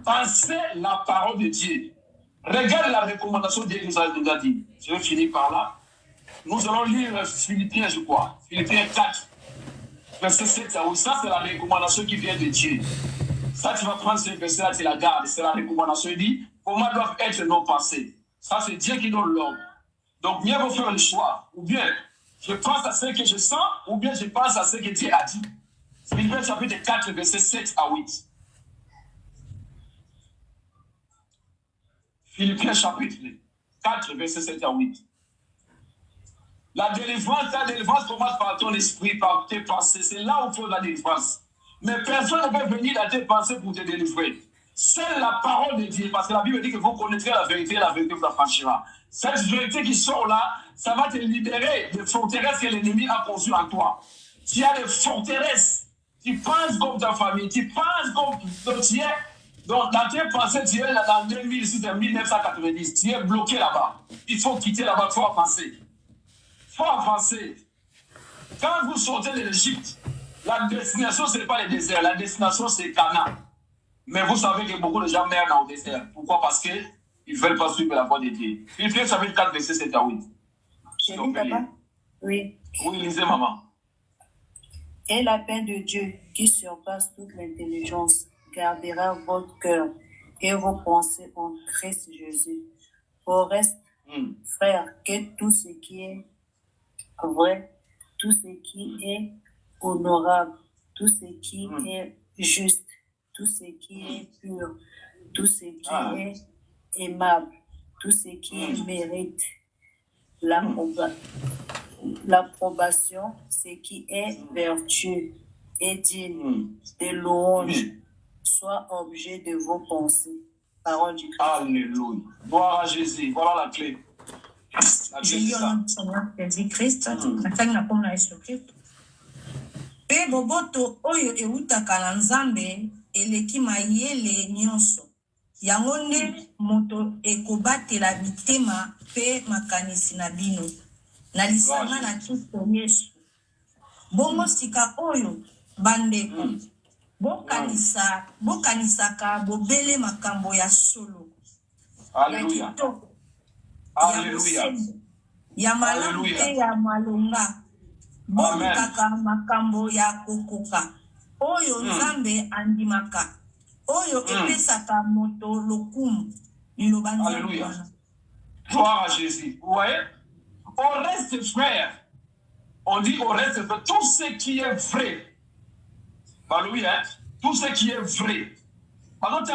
Pensez la parole de Dieu. Regarde la recommandation de Dieu nous a dit. Je vais finir par là. Nous allons lire Philippiens, je crois. Philippiens 4, verset 7 à 8. Ça, c'est la recommandation qui vient de Dieu. Ça, tu vas prendre ce verset-là, tu la gardes. C'est la recommandation. Il dit, comment doivent être nos pensées? Ça, c'est Dieu qui donne l'ordre. Donc, mieux vaut faire le choix. Ou bien, je pense à ce que je sens, ou bien je pense à ce que Dieu a dit. Philippiens chapitre 4, verset 7 à 8. Philippiens chapitre 4, verset 7 à 8. La délivrance commence par ton esprit, par tes pensées. C'est là où il faut la délivrance. Mais personne ne peut venir dans tes pensées pour te délivrer. C'est la parole de Dieu, parce que la Bible dit que vous connaîtrez la vérité vous affranchira. Cette vérité qui sort là, ça va te libérer des forteresses que l'ennemi a conçues en toi. Tu as des forteresses. Tu penses comme ta famille, tu penses comme tu es. Donc, dans tes pensées, tu es là dans 1990, tu es bloqué là-bas. Il faut quitter là-bas, il faut avancer. Il faut avancer. Quand vous sortez de l'Égypte, la destination, ce n'est pas le désert, la destination, c'est Canaan. Mais vous savez que beaucoup de gens meurent dans le désert. Pourquoi? Parce qu'ils ne veulent pas suivre la voie de Dieu. Philippiens chapitre 4, verset 7 à 8. J'ai dit, papa? Oui. Oui, lisez, maman. Et la paix de Dieu, qui surpasse toute l'intelligence, gardera votre cœur et vos pensées en Christ Jésus. Au reste, frère, que tout ce qui est vrai, tout ce qui est honorable, tout ce qui est juste, tout ce qui est pur, tout ce qui est aimable, tout ce qui mérite l'approbation, ce qui est vertu et digne de louange, soit objet de vos pensées. Parole du Christ. Alléluia. Gloire à Jésus. Voilà la clé. Jésus-Christ, pe boboto oyo eutaka na Nzambe eleki mayele nyonso. Yango nde moto ekobatela bitema pe makanisi na bino. Na lisanga na Kristo Yesu. Bongo sika oyo bandeko. Bokanisaka bobele makambo ya solo. Alléluia. Alléluia. Ya malamu pe ya malonga. Bokaka makambo ya kokoka. Oyo Nzambe andimaka. Oyo epesaka moto lokumu. Alléluia. Gloire à Jésus. Vous voyez? On reste frère. On dit au reste de tout ce qui est vrai. Balobi, hein? Tout ce qui est vrai. Par contre,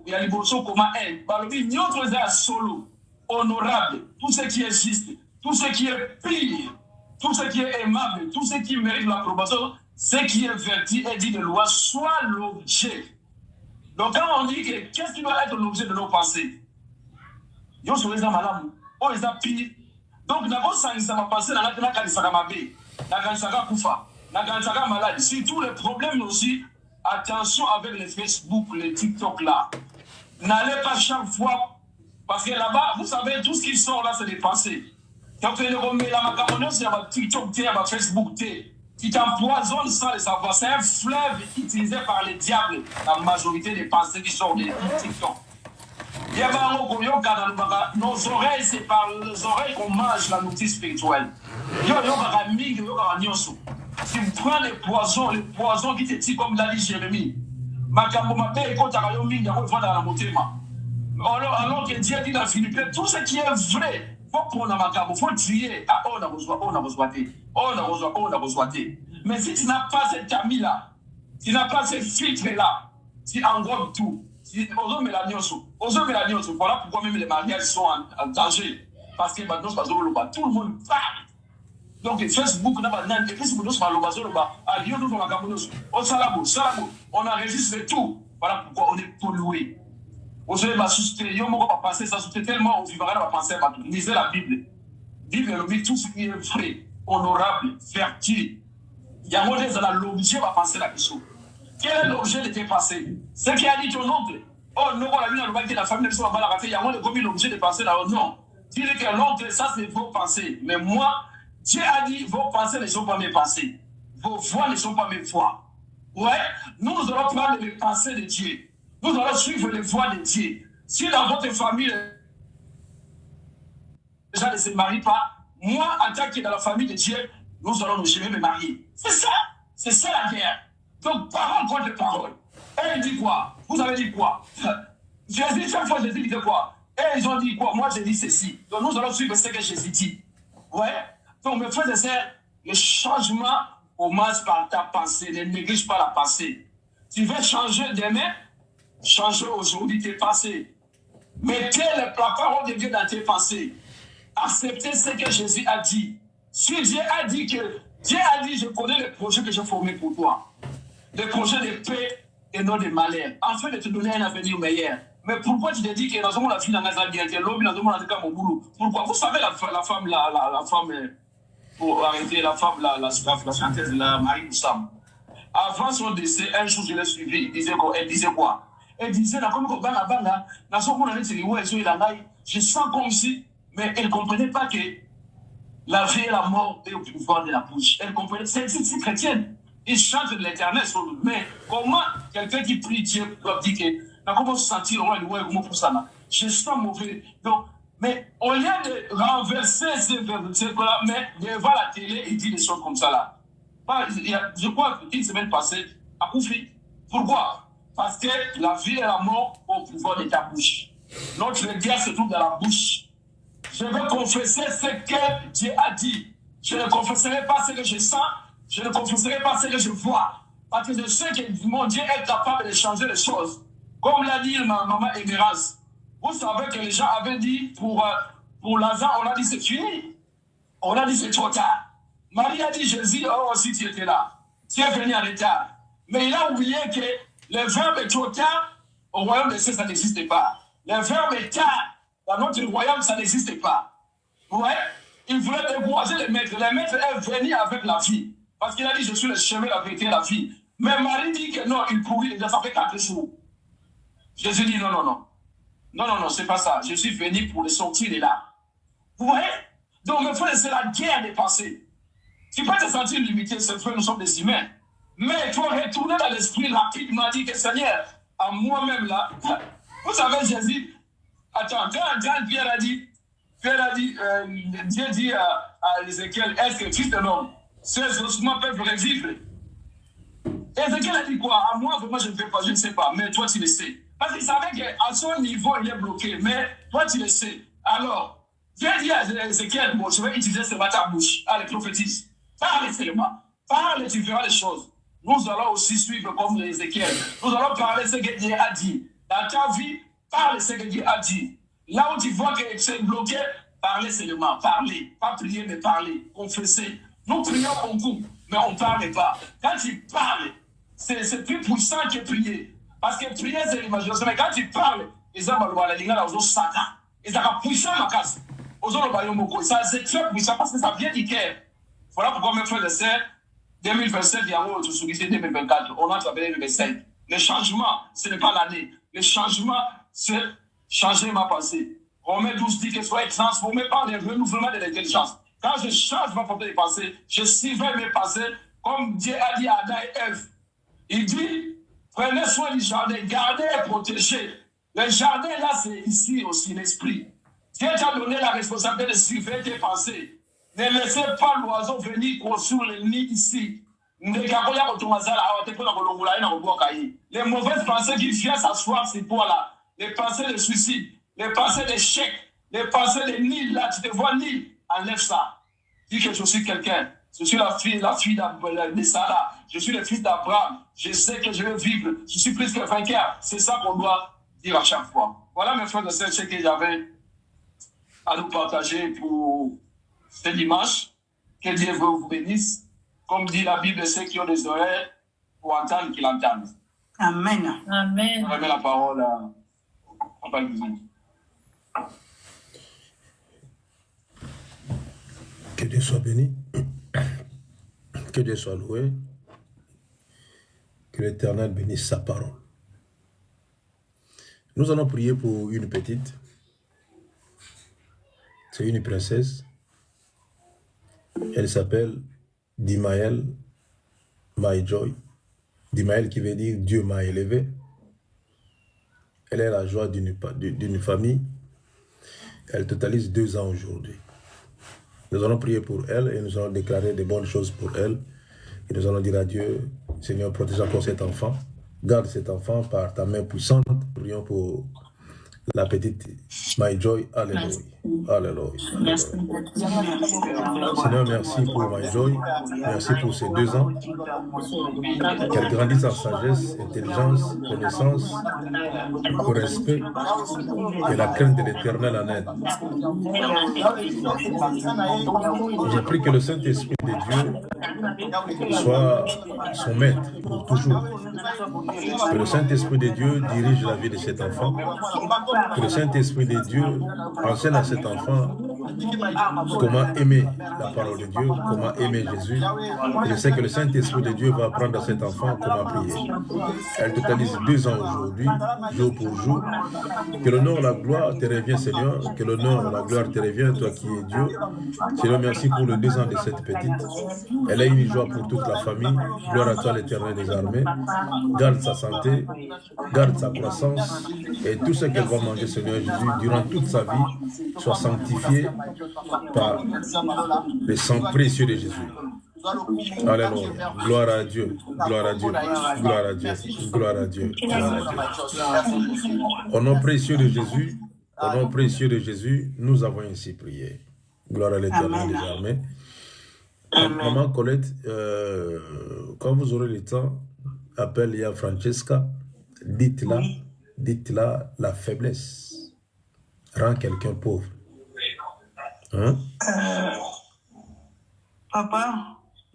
il y a les bourgeois comme un. Balobi, notre est solo, honorable, tout ce qui est juste, tout ce qui est pire, tout ce qui est aimable, tout ce qui mérite l'approbation, ce qui est vertu et dit de loi, soit l'objet. Donc quand on dit que qu'est-ce qui doit être l'objet de nos pensées? Yo sur les malades, oh les pire. Donc d'abord ça va passer dans la kanisaka mabe, la kanisaka kufa, la kanisaka malade. Surtout les problèmes aussi, attention avec les Facebook, les TikTok là. N'allez pas chaque fois, parce que là-bas, vous savez, tout ce qui sort là, c'est des pensées. Quand on remet la macaroni, c'est un TikTok, c'est un Facebook, qui t'empoisonne sans le savoir. C'est un fleuve utilisé par les diables, la majorité des pensées qui sortent des TikTok. Il y a nos oreilles, c'est par les oreilles qu'on mange la nourriture spirituelle. Si vous prenez les poisons qui te tirent comme l'a dit Jérémie, alors que Dieu dit dans Philippiens, tout ce qui est vrai, il faut prendre il faut trier. Ah, on a besoin. Mais si tu n'as pas cette ami-là, tu n'as pas ce filtre-là, tu englobes tout. Voilà pourquoi même les mariages sont en danger. Parce que maintenant, tout le monde parle. Donc, Facebook, on enregistre tout. Voilà pourquoi on est pollué. Aujourd'hui, tellement on vivra dans la pensée. Lisez la Bible. Bible nous dit tout ce qui est vrai, honorable, fertile. Il y a l'objet va penser la question. Quel est l'objet de tes pensées? Ce qui a dit ton oncle. Oh non, la vie n'a pas la famille ne pas la rater. Il y a l'objet de penser là. Non. Dis que l'oncle, ça c'est vos pensées. Mais moi, Dieu a dit vos pensées ne sont pas mes pensées. Vos voix ne sont pas mes voix. Ouais, nous allons prendre les pensées de Dieu. Nous allons suivre les voies de Dieu. Si dans votre famille, les gens ne se marient pas, moi, en tant que dans la famille de Dieu, nous allons nous jamais me marier. C'est ça la guerre. Donc, parole contre parole. Et il dit quoi? Vous avez dit quoi? Jésus, chaque fois, Jésus disait quoi? Et ils ont dit quoi? Moi, j'ai dit ceci. Donc, nous allons suivre ce que Jésus dit. Ouais. Donc, mes frères et sœurs, le changement commence par ta pensée. Ne néglige pas la pensée. Tu veux changer demain? Change aujourd'hui tes pensées. Mettez la parole de Dieu dans tes pensées. Acceptez ce que Jésus a dit. Si Dieu a dit, je connais les projets que j'ai formés pour toi. Les projets de paix et non de malheur. Afin de te donner un avenir meilleur. Mais pourquoi tu te dis que dans la vie dans mon boulot? Pourquoi? Vous savez la femme, pour arrêter la femme, la chanteuse, la Marie Moussam. Avant son décès, un jour je l'ai suivi, elle disait quoi? Elle disait, je sens comme si, mais elle ne comprenait pas que la vie et la mort est au pouvoir de la bouche. Elle comprenait, c'est chrétienne. Il chante de l'éternel, mais comment quelqu'un qui prie Dieu doit dire que, comment se sentir, je sens mauvais. Donc, mais au lieu de renverser ces versets-là, mais devant la télé, il dit des choses comme ça là. Je crois qu'une semaine passée, à Koufi. Pourquoi? Parce que la vie et la mort ont au pouvoir de ta bouche. Notre guerre se trouve dans la bouche. Je veux confesser ce que Dieu a dit. Je ne confesserai pas ce que je sens. Je ne confesserai pas ce que je vois. Parce que je sais que mon Dieu est capable de changer les choses. Comme l'a dit ma maman Emerance. Vous savez que les gens avaient dit pour Lazare, on a dit c'est fini. On a dit c'est trop tard. Marie a dit Jésus, oh si tu étais là. Tu es venu en retard. Mais il a oublié que le verbe est trop tard. Au royaume des cieux, ça n'existe pas. Le verbe est tard. Dans notre royaume, ça n'existe pas. Ouais. Il voulait débourser le maître. Le maître est venu avec la vie. Parce qu'il a dit, je suis le chemin, la vérité et la vie. Mais Marie dit que non, il courait déjà, ça fait 4 jours. Jésus dit non, c'est pas ça. Je suis venu pour le sortir de là. Vous voyez? Donc, mes frères, c'est la guerre des pensées. Tu peux te sentir limité, c'est vrai, nous sommes des humains. Mais il faut retourner dans l'esprit rapidement, dire que Seigneur, à moi-même là, vous savez, Jésus, attends, quand Pierre a dit, Dieu dit à Ézéchiel, est-ce que Christ est l'homme? Ces ossements peuvent revivre. Ézéchiel a dit quoi? À moi, vraiment, je ne fais pas, je ne sais pas, mais toi, tu le sais. Parce qu'il savait qu'à son niveau, il est bloqué, mais toi, tu le sais. Alors, Dieu dit à Ézéchiel, bon, je vais utiliser ce matin bouche. Allez, prophétise. Parle seulement. Parle et tu verras les choses. Nous allons aussi suivre comme Ézéchiel. Nous allons parler ce que Dieu a dit. Dans ta vie, parle ce que Dieu a dit. Là où tu vois que c'est bloqué, parlez seulement. Parlez. Pas prier, mais parler. Confesser. Nous prions beaucoup, mais on ne parle pas. Quand tu parles, c'est plus puissant que prier. Parce que prier, c'est l'imagination. Mais quand tu parles, les hommes vont aller dans le sata. Ils sont puissants dans la case. Ça, c'est très puissant parce que ça vient du cœur. Voilà pourquoi mes frères et sœurs, 2027, il y a autre chose, 2024. On a travaillé le 2025. Le changement, ce n'est pas l'année. Le changement, c'est changer ma pensée. Romains 12 dit que soyez transformés par le renouvellement de l'intelligence. Quand je change ma façon de penser, je surveille mes pensées comme Dieu a dit à Adam et Ève. Il dit, prenez soin du jardin, gardez et protégez. Le jardin, là, c'est ici aussi, l'esprit. Dieu t'a donné la responsabilité de surveiller tes pensées. Ne laissez pas l'oiseau venir construire le nid ici. Les mauvaises pensées qui viennent s'asseoir sur toi là, les pensées de suicide, les pensées d'échec, les pensées de nid là, tu te vois nid, enlève ça. Dis que je suis quelqu'un. Je suis la fille de Sarah. Je suis le fils d'Abraham. Je sais que je vais vivre. Je suis plus que vainqueur. C'est ça qu'on doit dire à chaque fois. Voilà mes frères et sœurs, ce que j'avais à nous partager pour ce dimanche. Que Dieu vous bénisse. Comme dit la Bible, ceux qui ont des oreilles pour entendre, qu'ils entendent. Amen. Amen. Je remets la parole à Papa Guizou. Que Dieu soit béni. Que Dieu soit loué. Que l'Éternel bénisse sa parole. Nous allons prier pour une petite. C'est une princesse. Elle s'appelle Dimaël Maïjoy. Dimaël qui veut dire Dieu m'a élevé. Elle est la joie d'une famille. Elle totalise 2 ans aujourd'hui. Nous allons prier pour elle et nous allons déclarer de bonnes choses pour elle. Et nous allons dire à Dieu, Seigneur, protège encore cet enfant. Garde cet enfant par ta main puissante. Prions pour la petite My Joy. Alléluia. Alléluia. Seigneur, merci pour My Joy. Merci pour ces 2 ans. Qu'elle grandisse en sagesse, intelligence, connaissance, au respect et la crainte de l'Éternel en elle. J'ai pris que le Saint-Esprit de Dieu soit son maître pour toujours. Que le Saint-Esprit de Dieu dirige la vie de cet enfant. Que le Saint-Esprit de Dieu enseigne à cet enfant comment aimer la parole de Dieu, comment aimer Jésus. Et je sais que le Saint-Esprit de Dieu va apprendre à cet enfant comment prier. Elle totalise 2 ans aujourd'hui, jour pour jour. Que l'honneur et la gloire te revient, Seigneur. Que l'honneur et la gloire te revient, toi qui es Dieu. Seigneur, merci pour les 2 ans de cette petite. Elle a une joie pour toute la famille. Gloire à toi, l'Éternel des armées. Garde sa santé, garde sa croissance et tout ce qu'elle va manger, Seigneur Jésus, durant toute sa vie, soit sanctifié par le sang précieux de Jésus. Alléluia. Gloire à Dieu. Gloire à Dieu. Gloire à Dieu. Gloire à Dieu. Gloire à Dieu. Au nom précieux de Jésus, au nom précieux de Jésus, nous avons ainsi prié. Gloire à l'Éternel des armées. Maman Colette, quand vous aurez le temps, appelle Lia Francesca, dites-la la faiblesse rend quelqu'un pauvre. Hein? Papa.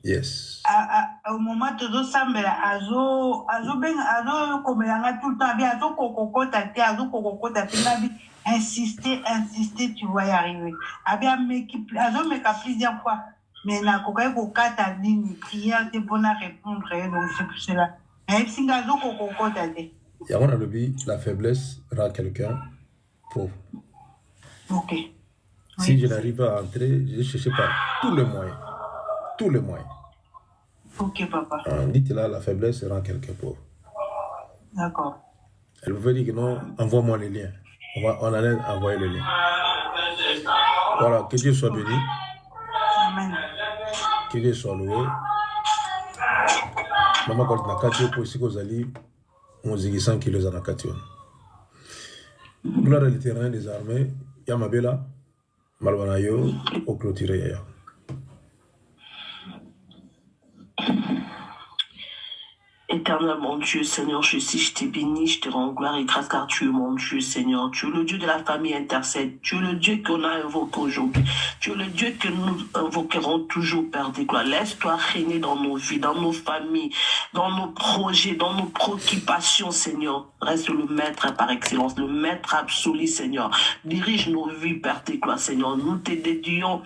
Yes. Au moment où tu sambela azo komelanga tout le temps bien azo kokokota insister tu vas y arriver. Abia azo meka plusieurs fois mais na kokai kokata nini prière te bona répondre donc c'est pour cela. Et singa azo kokokota te. Yamona lobi la faiblesse rend quelqu'un pauvre. OK. Si je n'arrive pas à entrer, je cherche par tous les moyens. Tous les moyens. OK, papa. Dites-là, la faiblesse rend quelqu'un pauvre. D'accord. Elle pouvait dire que non, envoie-moi les liens. On allait envoyer le lien. Voilà, que Dieu soit béni. Amen. Que Dieu soit loué. Maman, quand on a 4 pour ici, qu'on a dit, on dit 100 kilos à la 4. Gloire à l'Éternel des armées. Yamabela, Malwanayo, au clôturé. Éternel, mon Dieu, Seigneur, je te bénis, je te rends gloire et grâce car tu es mon Dieu, Seigneur. Tu es le Dieu de la famille intercède. Tu es le Dieu qu'on a invoqué aujourd'hui. Tu es le Dieu que nous invoquerons toujours, Père des gloires. Laisse-toi régner dans nos vies, dans nos familles, dans nos projets, dans nos préoccupations, Seigneur. Reste le maître par excellence, le maître absolu, Seigneur. Dirige nos vies, Père des gloires, Seigneur. Nous te dédions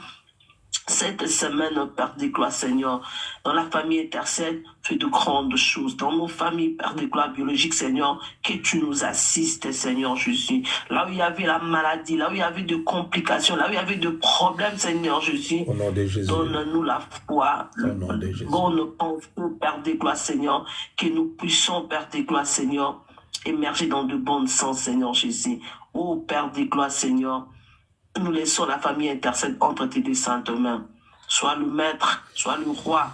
cette semaine, Père des gloires, Seigneur. Dans la famille intercède, fais de grandes choses. Dans nos familles, Père des gloires biologiques, Seigneur, que tu nous assistes, Seigneur Jésus. Là où il y avait la maladie, là où il y avait de complications, là où il y avait de problèmes, Seigneur Jésus, Au nom de Jésus. donne-nous la foi, Au nom de Jésus. bonne pensée, Père des gloires, Seigneur, que nous puissions, Père des gloires, Seigneur, émerger dans de bonnes sens, Seigneur Jésus. Ô Père des gloires, Seigneur, nous laissons la famille intercède entre tes saintes mains. Sois le maître, sois le roi,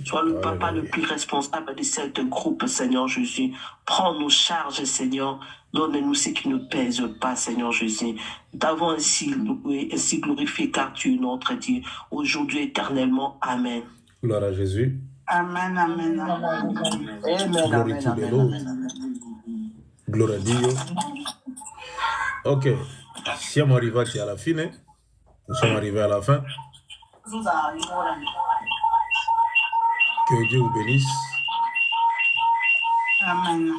sois le papa le plus responsable de cette groupe, Seigneur Jésus. Prends nos charges, Seigneur. Donne-nous ce qui ne pèse pas, Seigneur Jésus. T'avons ainsi loué, ainsi glorifié, car tu es notre Dieu, aujourd'hui éternellement. Amen. Gloire à Jésus. Amen, amen, amen. Glory to the Lord. Gloria a Dio. Ok. Siamo arrivati alla fine. Nous sommes arrivés à la fin. Que Dieu vous bénisse. Amen.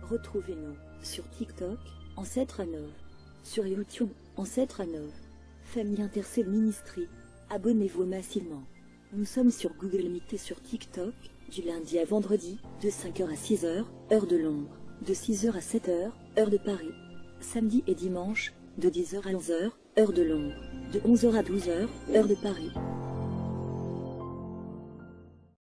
Retrouvez-nous sur TikTok, Ancêtre à Nov, sur YouTube, Ancêtre à Nov, Famille Intercelle Ministry. Abonnez-vous massivement. Nous sommes sur Google Meet et sur TikTok, du lundi à vendredi, de 5h à 6h, heure de Londres, de 6h à 7h, heure de Paris. Samedi et dimanche, de 10h à 11h, heure de Londres, de 11h à 12h, heure de Paris.